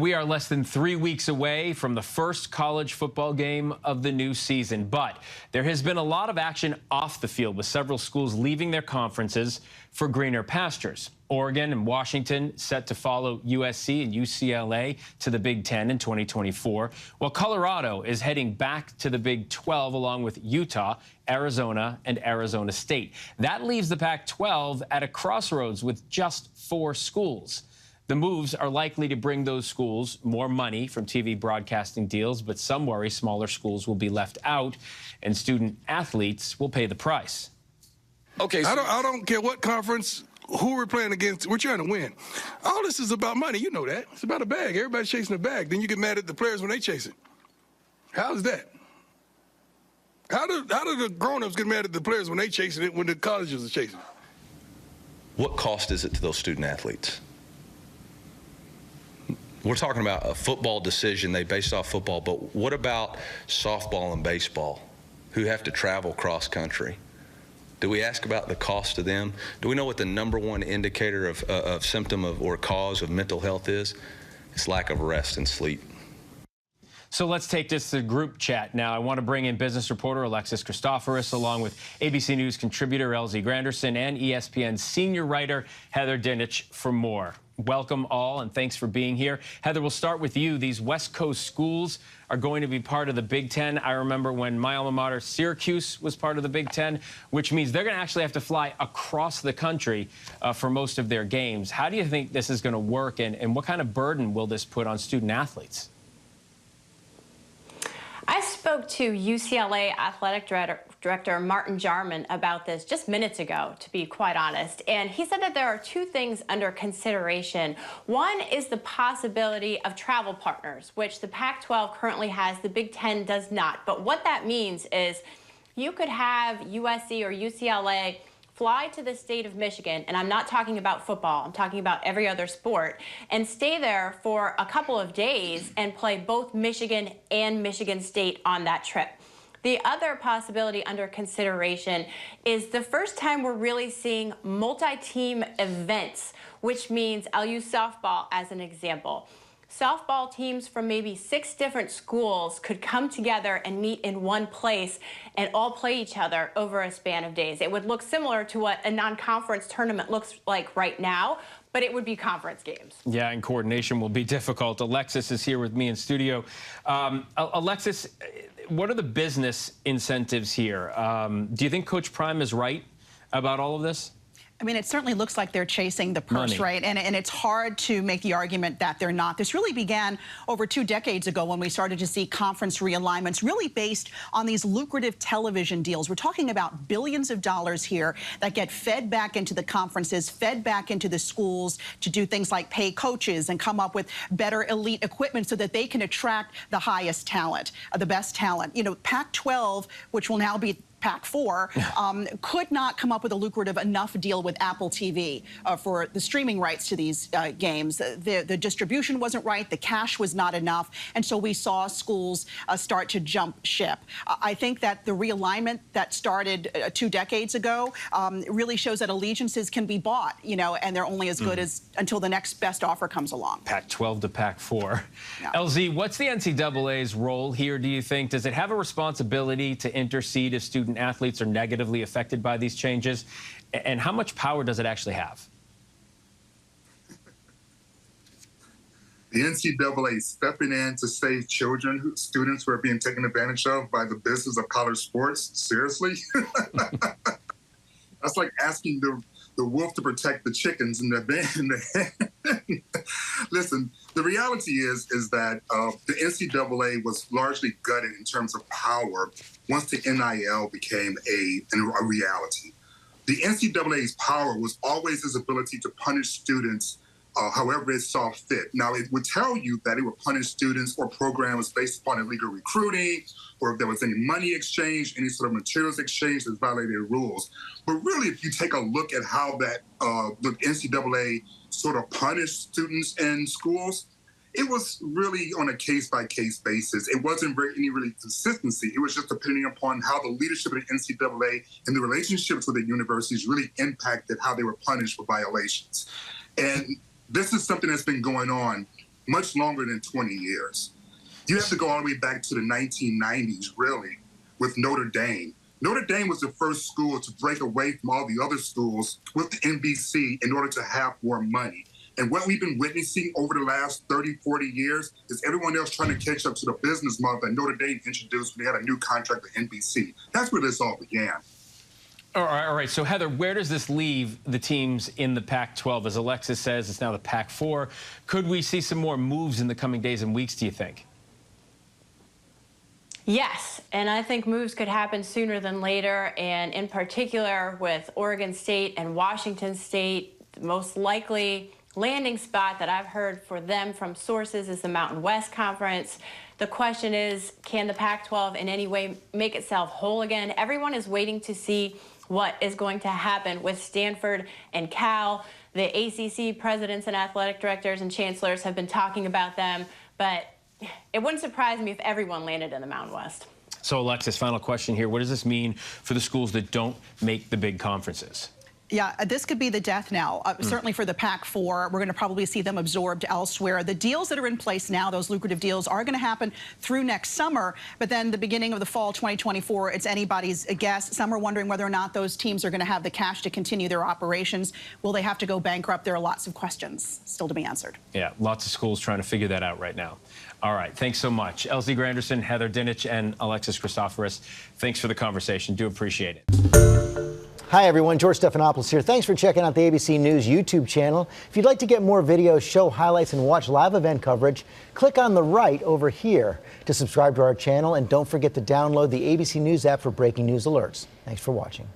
We are less than 3 weeks away from the first college football game of the new season, but there has been a lot of action off the field with several schools leaving their conferences for greener pastures. Oregon and Washington set to follow USC and UCLA to the Big Ten in 2024, while Colorado is heading back to the Big 12 along with Utah, Arizona, and Arizona State. That leaves the Pac-12 at a crossroads with just 4 schools. The moves are likely to bring those schools more money from TV broadcasting deals, but some worry smaller schools will be left out and student athletes will pay the price. Okay, so I don't care what conference, who we're playing against, we're trying to win. All this is about money, you know that. It's about a bag. Everybody's chasing a bag. Then you get mad at the players when they chase it. How is that? How do the grown-ups get mad at the players when they chasing it when the colleges are chasing it? what cost is it to those student athletes? We're talking about a football decision. They based off football, but what about softball and baseball who have to travel cross country? Do we ask about the cost to them? Do we know what the #1 indicator of symptom of or cause of mental health is? It's lack of rest and sleep. So let's take this to group chat now. I want to bring in business reporter Alexis Christoforous, along with ABC News contributor LZ Granderson and ESPN senior writer Heather Dinich for more. Welcome all, and thanks for being here. Heather, we'll start with you. These West Coast schools are going to be part of the Big Ten. I remember when my alma mater, Syracuse, was part of the Big Ten, which means they're going to actually have to fly across the country for most of their games. How do you think this is going to work, and what kind of burden will this put on student athletes? I spoke to UCLA athletic director Martin Jarman about this just minutes ago, to be quite honest. And he said that there are 2 things under consideration. One is the possibility of travel partners, which the Pac-12 currently has, the Big Ten does not. But what that means is you could have USC or UCLA fly to the state of Michigan, and I'm not talking about football, I'm talking about every other sport, and stay there for a couple of days and play both Michigan and Michigan State on that trip. The other possibility under consideration is the first time we're really seeing multi-team events, which means I'll use softball as an example. Softball teams from maybe 6 different schools could come together and meet in one place and all play each other over a span of days. It would look similar to what a non-conference tournament looks like right now, but it would be conference games. Yeah, and coordination will be difficult. Alexis is here with me in studio. Alexis, what are the business incentives here? Do you think Coach Prime is right about all of this? I mean, it certainly looks like they're chasing the purse, right? And it's hard to make the argument that they're not. This really began over 2 decades ago when we started to see conference realignments really based on these lucrative television deals. We're talking about billions of dollars here that get fed back into the conferences, fed back into the schools to do things like pay coaches and come up with better elite equipment so that they can attract the highest talent, the best talent. You know, Pac-12, which will now be Pac-4, could not come up with a lucrative enough deal with Apple TV for the streaming rights to these games. The distribution wasn't right, the cash was not enough, and so we saw schools start to jump ship. I think that the realignment that started 2 decades ago really shows that allegiances can be bought, you know, and they're only as good as until the next best offer comes along. Pac-12 to Pac-4. Yeah. LZ, what's the NCAA's role here, do you think? Does it have a responsibility to intercede if student athletes are negatively affected by these changes? And how much power does it actually have? The NCAA is stepping in to save children, students who are being taken advantage of by the business of college sports. Seriously? That's like asking the wolf to protect the chickens in the den. Listen, the reality is that the NCAA was largely gutted in terms of power once the NIL became a reality. The NCAA's power was always its ability to punish students however it saw fit. Now, it would tell you that it would punish students or programs based upon illegal recruiting, or if there was any money exchange, any sort of materials exchange that violated rules. But really, if you take a look at how that the NCAA sort of punished students in schools, it was really on a case-by-case basis. It wasn't any really consistency. It was just depending upon how the leadership of the NCAA and the relationships with the universities really impacted how they were punished for violations. And this is something that's been going on much longer than 20 years. You have to go all the way back to the 1990s, really, with Notre Dame. Notre Dame was the first school to break away from all the other schools with the NBC in order to have more money. And what we've been witnessing over the last 30, 40 years is everyone else trying to catch up to the business model that Notre Dame introduced when they had a new contract with NBC. That's where this all began. All right. So, Heather, where does this leave the teams in the Pac-12? As Alexis says, it's now the Pac-4. Could we see some more moves in the coming days and weeks, do you think? Yes, and I think moves could happen sooner than later, and in particular with Oregon State and Washington State, the most likely landing spot that I've heard for them from sources is the Mountain West Conference. The question is, can the Pac-12 in any way make itself whole again? Everyone is waiting to see what is going to happen with Stanford and Cal. The ACC presidents and athletic directors and chancellors have been talking about them, but it wouldn't surprise me if everyone landed in the Mountain West. So, Alexis, final question here. What does this mean for the schools that don't make the big conferences? Yeah, this could be the death now. Certainly for the Pac-4, we're going to probably see them absorbed elsewhere. The deals that are in place now, those lucrative deals, are going to happen through next summer. But then the beginning of the fall 2024, it's anybody's guess. Some are wondering whether or not those teams are going to have the cash to continue their operations. Will they have to go bankrupt? There are lots of questions still to be answered. Yeah, lots of schools trying to figure that out right now. All right, thanks so much. Elsie Granderson, Heather Dinich, and Alexis Christoforous, thanks for the conversation. Do appreciate it. Hi, everyone. George Stephanopoulos here. Thanks for checking out the ABC News YouTube channel. If you'd like to get more videos, show highlights, and watch live event coverage, click on the right over here to subscribe to our channel. And don't forget to download the ABC News app for breaking news alerts. Thanks for watching.